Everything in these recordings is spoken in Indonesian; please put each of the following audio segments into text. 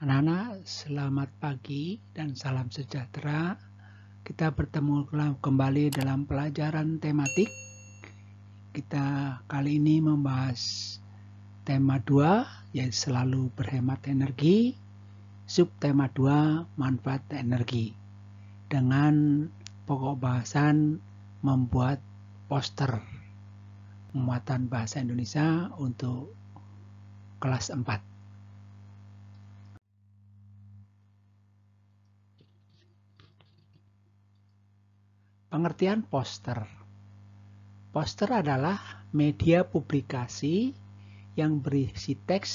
Anak-anak, selamat pagi dan salam sejahtera. Kita bertemu kembali dalam pelajaran tematik. Kita kali ini membahas tema 2, yaitu selalu berhemat energi. Subtema 2, manfaat energi. Dengan pokok bahasan membuat poster muatan bahasa Indonesia untuk kelas 4. Pengertian poster. Poster adalah media publikasi yang berisi teks,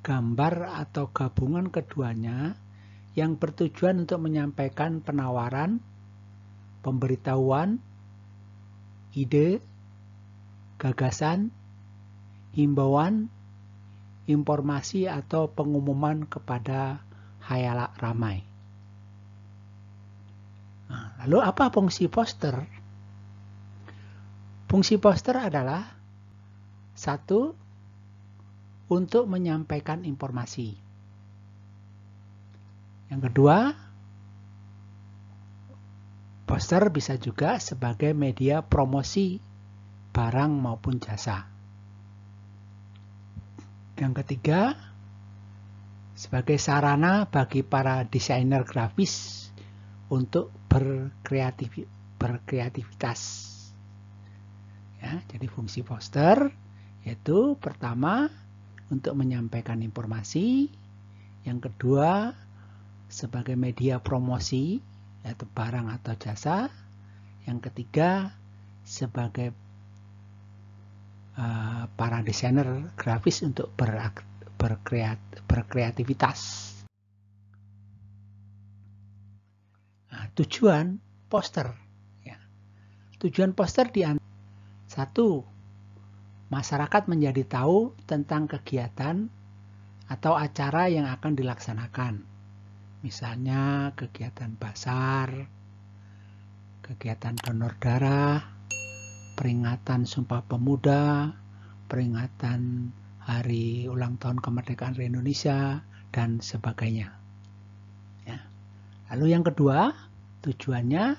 gambar, atau gabungan keduanya yang bertujuan untuk menyampaikan penawaran, pemberitahuan, ide, gagasan, himbauan, informasi, atau pengumuman kepada khalayak ramai. Lalu apa fungsi poster? Fungsi poster adalah 1. Untuk menyampaikan informasi. Yang kedua, poster bisa juga sebagai media promosi barang maupun jasa. Yang ketiga, sebagai sarana bagi para desainer grafis untuk berkreativitas. Ya, jadi fungsi poster yaitu pertama untuk menyampaikan informasi, yang kedua sebagai media promosi yaitu barang atau jasa, yang ketiga sebagai para desainer grafis untuk berkreativitas. Tujuan poster. Ya. Tujuan poster satu, masyarakat menjadi tahu tentang kegiatan atau acara yang akan dilaksanakan. Misalnya kegiatan basar, kegiatan donor darah, peringatan Sumpah Pemuda, peringatan Hari Ulang Tahun Kemerdekaan Republik Indonesia, dan sebagainya. Ya. Lalu yang kedua, tujuannya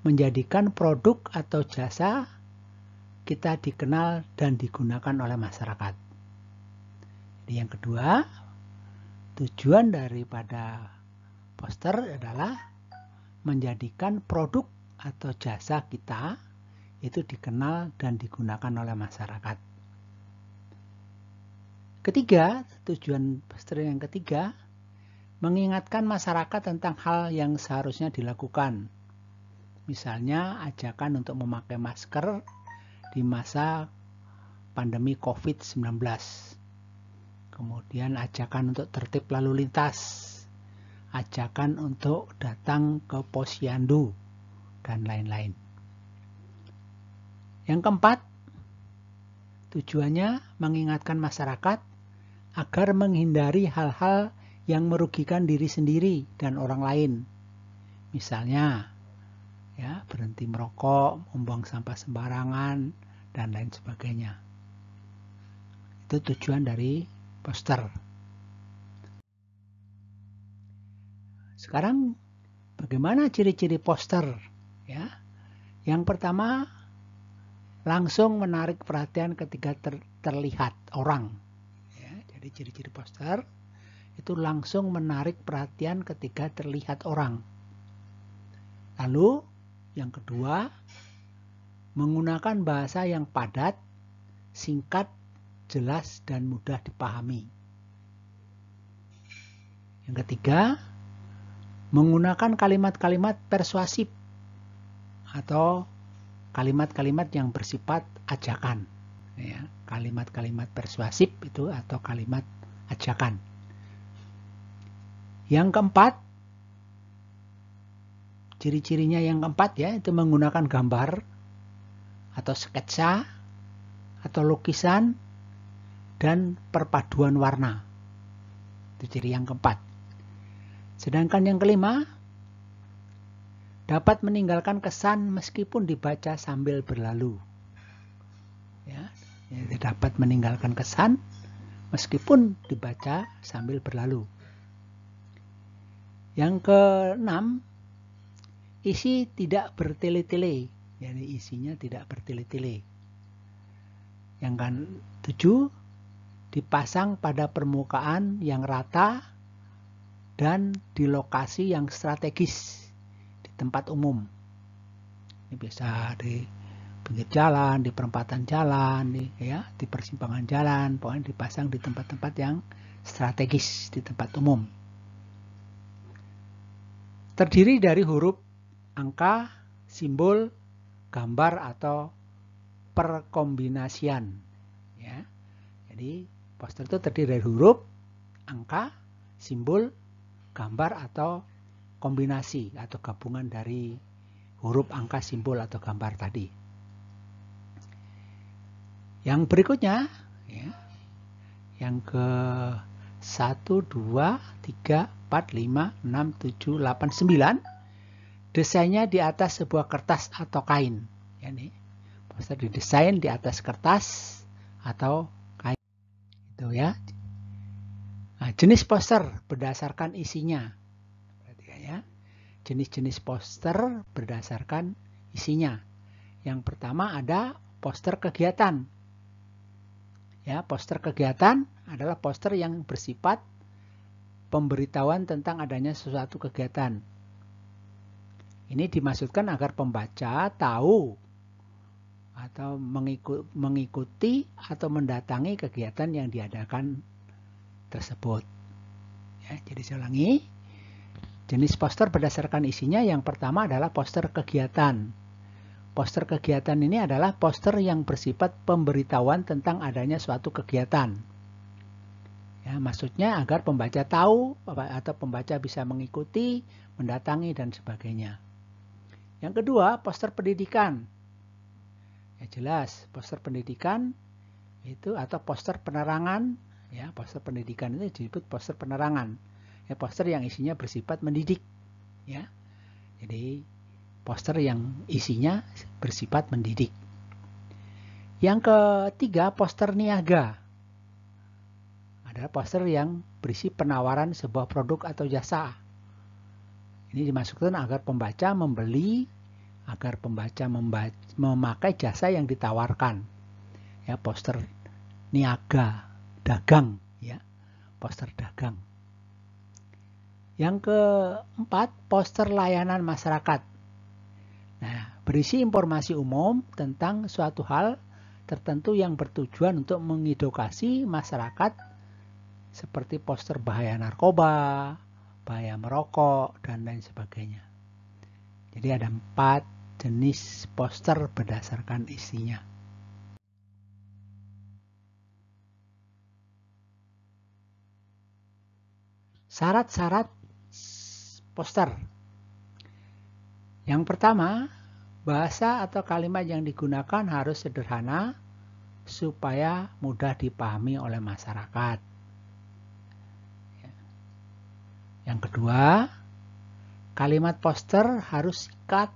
menjadikan produk atau jasa kita dikenal dan digunakan oleh masyarakat. Jadi yang kedua, tujuan daripada poster adalah menjadikan produk atau jasa kita itu dikenal dan digunakan oleh masyarakat. Ketiga, tujuan poster yang ketiga, mengingatkan masyarakat tentang hal yang seharusnya dilakukan. Misalnya ajakan untuk memakai masker di masa pandemi COVID-19. Kemudian ajakan untuk tertib lalu lintas. Ajakan untuk datang ke posyandu dan lain-lain. Yang keempat, tujuannya mengingatkan masyarakat agar menghindari hal-hal yang merugikan diri sendiri dan orang lain. Misalnya, ya, berhenti merokok, membuang sampah sembarangan, dan lain sebagainya. Itu tujuan dari poster. Sekarang, bagaimana ciri-ciri poster? Ya, yang pertama, langsung menarik perhatian ketika terlihat orang. Ya, jadi ciri-ciri poster itu langsung menarik perhatian ketika terlihat orang. Lalu yang kedua, menggunakan bahasa yang padat, singkat, jelas, dan mudah dipahami. Yang ketiga, menggunakan kalimat-kalimat persuasif atau kalimat-kalimat yang bersifat ajakan. Ya, kalimat-kalimat persuasif itu atau kalimat ajakan. Yang keempat, ciri-cirinya yang keempat ya, itu menggunakan gambar atau sketsa atau lukisan dan perpaduan warna. Itu ciri yang keempat. Sedangkan yang kelima, dapat meninggalkan kesan meskipun dibaca sambil berlalu. Ya, dapat meninggalkan kesan meskipun dibaca sambil berlalu. Yang keenam, isi tidak bertele-tele. Jadi isinya tidak bertele-tele. Yang ketujuh, dipasang pada permukaan yang rata dan di lokasi yang strategis di tempat umum. Ini bisa di pinggir jalan, di perempatan jalan, di persimpangan jalan, pokoknya dipasang di tempat-tempat yang strategis di tempat umum. Terdiri dari huruf, angka, simbol, gambar atau perkombinasian. Ya. Jadi poster itu terdiri dari huruf, angka, simbol, gambar atau kombinasi atau gabungan dari huruf, angka, simbol atau gambar tadi. Yang berikutnya, ya, yang ke 1, 2, 3, 4, 5, 6, 7, 8, 9. Desainnya di atas sebuah kertas atau kain. Ya, nih, poster didesain di atas kertas atau kain. Itu ya. Nah, jenis poster berdasarkan isinya. Perhatikan ya. Jenis-jenis poster berdasarkan isinya. Yang pertama ada poster kegiatan. Ya, poster kegiatan adalah poster yang bersifat pemberitahuan tentang adanya sesuatu kegiatan. Ini dimaksudkan agar pembaca tahu atau mengikuti atau mendatangi kegiatan yang diadakan tersebut. Ya, jadi saya ulangi, jenis poster berdasarkan isinya yang pertama adalah poster kegiatan. Poster kegiatan ini adalah poster yang bersifat pemberitahuan tentang adanya suatu kegiatan. Ya, maksudnya agar pembaca tahu atau pembaca bisa mengikuti, mendatangi dan sebagainya. Yang kedua, poster pendidikan. Ya jelas, poster pendidikan itu atau poster penerangan, ya, poster pendidikan itu disebut poster penerangan. Ya, poster yang isinya bersifat mendidik, ya. Jadi poster yang isinya bersifat mendidik. Yang ketiga, poster niaga. Adalah poster yang berisi penawaran sebuah produk atau jasa. Ini dimaksudkan agar pembaca membeli, agar pembaca memakai jasa yang ditawarkan. Ya, poster niaga, dagang, ya. Poster dagang. Yang keempat, poster layanan masyarakat. Nah, berisi informasi umum tentang suatu hal tertentu yang bertujuan untuk mengedukasi masyarakat seperti poster bahaya narkoba, bahaya merokok, dan lain sebagainya. Jadi ada 4 jenis poster berdasarkan isinya. Syarat-syarat poster. Yang pertama, bahasa atau kalimat yang digunakan harus sederhana supaya mudah dipahami oleh masyarakat. Yang kedua, kalimat poster harus singkat,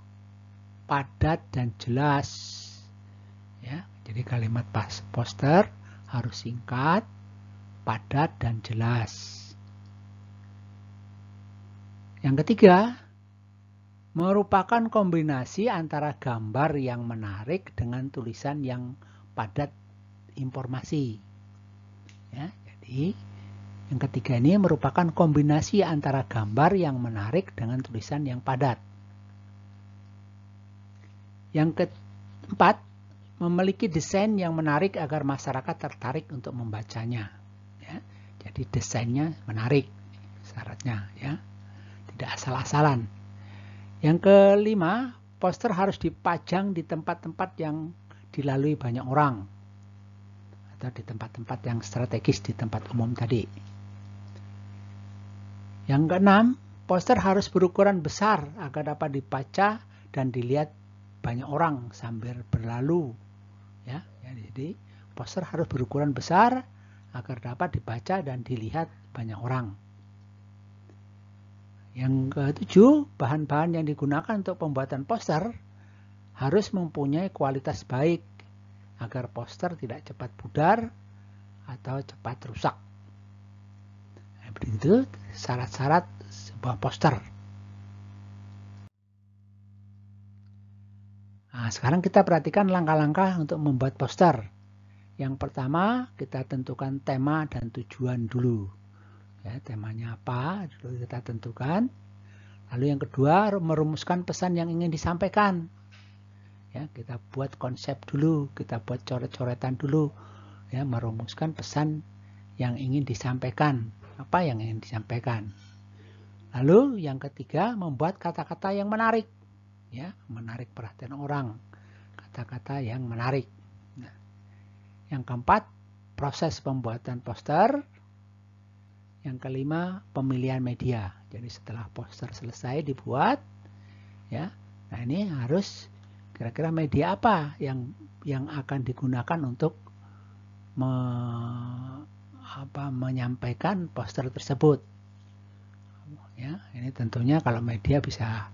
padat, dan jelas. Ya, jadi kalimat poster harus singkat, padat, dan jelas. Yang ketiga, merupakan kombinasi antara gambar yang menarik dengan tulisan yang padat informasi. Ya, jadi yang ketiga ini merupakan kombinasi antara gambar yang menarik dengan tulisan yang padat. Yang keempat, memiliki desain yang menarik agar masyarakat tertarik untuk membacanya. Ya, jadi desainnya menarik, syaratnya, ya, tidak asal-asalan. Yang kelima, poster harus dipajang di tempat-tempat yang dilalui banyak orang atau di tempat-tempat yang strategis di tempat umum tadi. Yang keenam, poster harus berukuran besar agar dapat dibaca dan dilihat banyak orang sambil berlalu. Ya, jadi poster harus berukuran besar agar dapat dibaca dan dilihat banyak orang. Yang ketujuh, bahan-bahan yang digunakan untuk pembuatan poster harus mempunyai kualitas baik agar poster tidak cepat pudar atau cepat rusak. Nah, begitu syarat-syarat sebuah poster. Nah, sekarang kita perhatikan langkah-langkah untuk membuat poster. Yang pertama, kita tentukan tema dan tujuan dulu. Ya, temanya apa? Dulu kita tentukan. Lalu yang kedua, merumuskan pesan yang ingin disampaikan. Ya, kita buat konsep dulu, kita buat coret-coretan dulu. Ya, merumuskan pesan yang ingin disampaikan. Apa yang ingin disampaikan? Lalu yang ketiga, membuat kata-kata yang menarik. Ya, menarik perhatian orang. Kata-kata yang menarik. Nah, yang keempat, proses pembuatan poster. Yang kelima, pemilihan media. Jadi setelah poster selesai dibuat, ya, nah ini harus kira-kira media apa yang akan digunakan untuk menyampaikan poster tersebut. Ya, ini tentunya kalau media bisa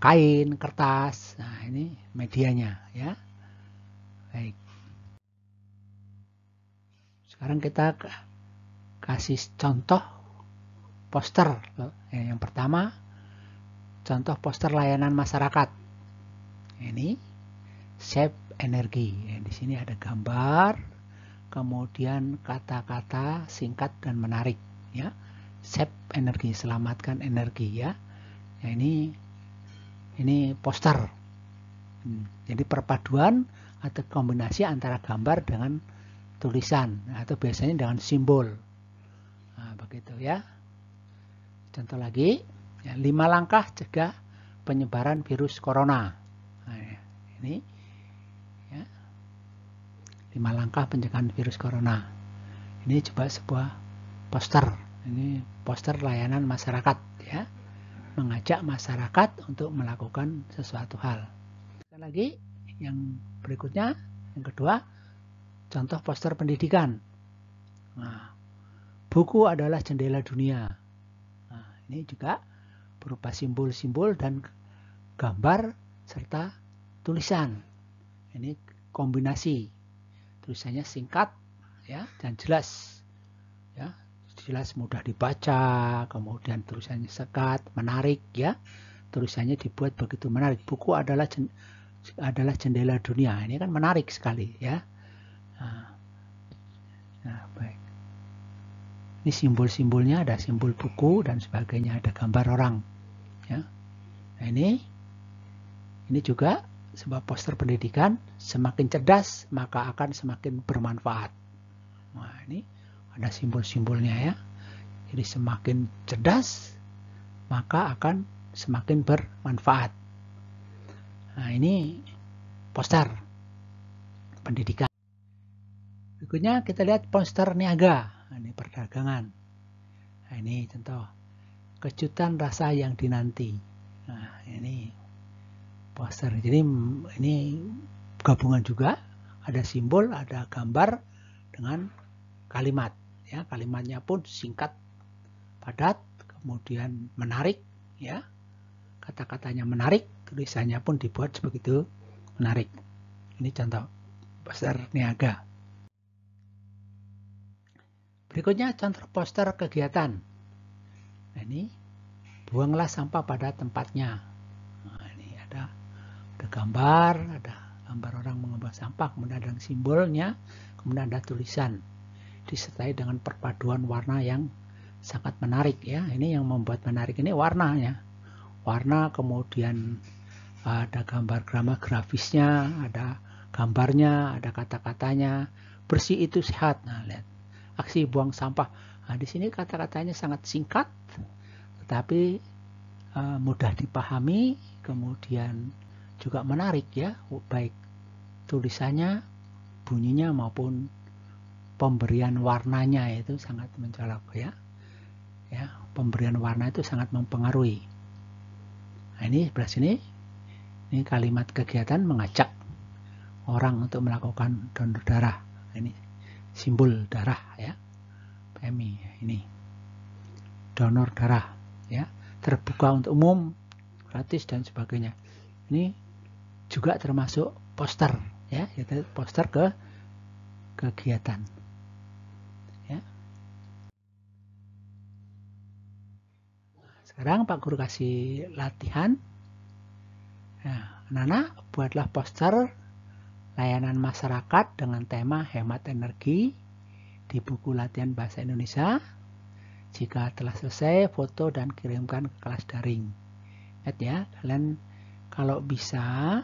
kain, kertas. Nah, ini medianya, ya. Baik. Sekarang kita kasih contoh poster. Yang pertama, contoh poster layanan masyarakat. Ini shape energi. Di sini ada gambar, kemudian kata-kata singkat dan menarik. Ya, shape energi, selamatkan energi. Ya, nah, ini poster. Jadi perpaduan atau kombinasi antara gambar dengan tulisan atau biasanya dengan simbol. Nah, begitu ya. Contoh lagi, ya, 5 langkah cegah penyebaran virus corona. Nah, ini ya, 5 langkah pencegahan virus corona. Ini coba sebuah poster. Ini poster layanan masyarakat, ya, mengajak masyarakat untuk melakukan sesuatu hal. Sekali lagi, yang berikutnya, yang kedua, contoh poster pendidikan. Nah, buku adalah jendela dunia. Nah, ini juga berupa simbol-simbol dan gambar serta tulisan. Ini kombinasi. Tulisannya singkat, ya, dan jelas. Ya, jelas mudah dibaca, kemudian tulisannya sekat, menarik, ya. Tulisannya dibuat begitu menarik. Buku adalah jendela dunia. Ini kan menarik sekali, ya. Nah, baik. Ini simbol-simbolnya, ada simbol buku dan sebagainya, ada gambar orang. Ya. Nah, ini juga sebuah poster pendidikan. Semakin cerdas, maka akan semakin bermanfaat. Nah, ini ada simbol-simbolnya, ya. Jadi semakin cerdas, maka akan semakin bermanfaat. Nah, ini poster pendidikan. Berikutnya kita lihat poster niaga. Nah, ini perdagangan. Nah, ini contoh kejutan rasa yang dinanti. Nah, ini poster. Jadi ini gabungan juga, ada simbol, ada gambar dengan kalimat. Ya, kalimatnya pun singkat, padat, kemudian menarik. Ya, kata-katanya menarik, tulisannya pun dibuat begitu menarik. Ini contoh poster niaga. Berikutnya contoh poster kegiatan. Nah, ini buanglah sampah pada tempatnya. Nah, ini ada gambar, ada gambar orang mengolah sampah, kemudian ada simbolnya, kemudian ada tulisan, disertai dengan perpaduan warna yang sangat menarik, ya. Ini yang membuat menarik ini warnanya. Warna, kemudian ada gambar grafisnya, ada gambarnya, ada kata-katanya. Bersih itu sehat. Nah, lihat. Aksi buang sampah. Nah, di sini kata-katanya sangat singkat, tetapi mudah dipahami, kemudian juga menarik, ya, baik tulisannya, bunyinya maupun pemberian warnanya itu sangat mencolok, ya. Ya, pemberian warna itu sangat mempengaruhi. Nah, ini sebelah sini, ini kalimat kegiatan mengajak orang untuk melakukan donor darah. Ini simbol darah, ya, PMI. Ini donor darah, ya, terbuka untuk umum, gratis dan sebagainya. Ini juga termasuk poster, ya, yaitu poster kegiatan, ya. Sekarang Pak Guru kasih latihan. Nah, anak-anak buatlah poster layanan masyarakat dengan tema hemat energi di buku latihan bahasa Indonesia. Jika telah selesai, foto dan kirimkan ke kelas daring. Ingat ya, kalian kalau bisa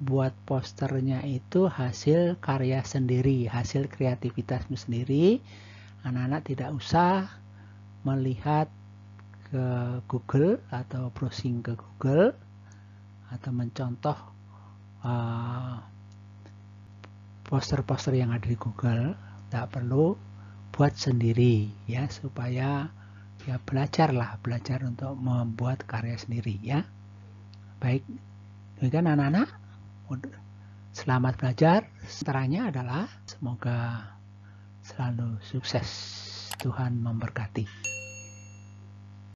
buat posternya itu hasil karya sendiri, hasil kreativitasmu sendiri. Anak-anak tidak usah melihat ke Google atau browsing ke Google atau mencontoh poster-poster yang ada di Google. Tak perlu, buat sendiri ya, supaya ya belajar untuk membuat karya sendiri ya. Baik, demikian anak-anak, selamat belajar. Setelahnya adalah semoga selalu sukses. Tuhan memberkati.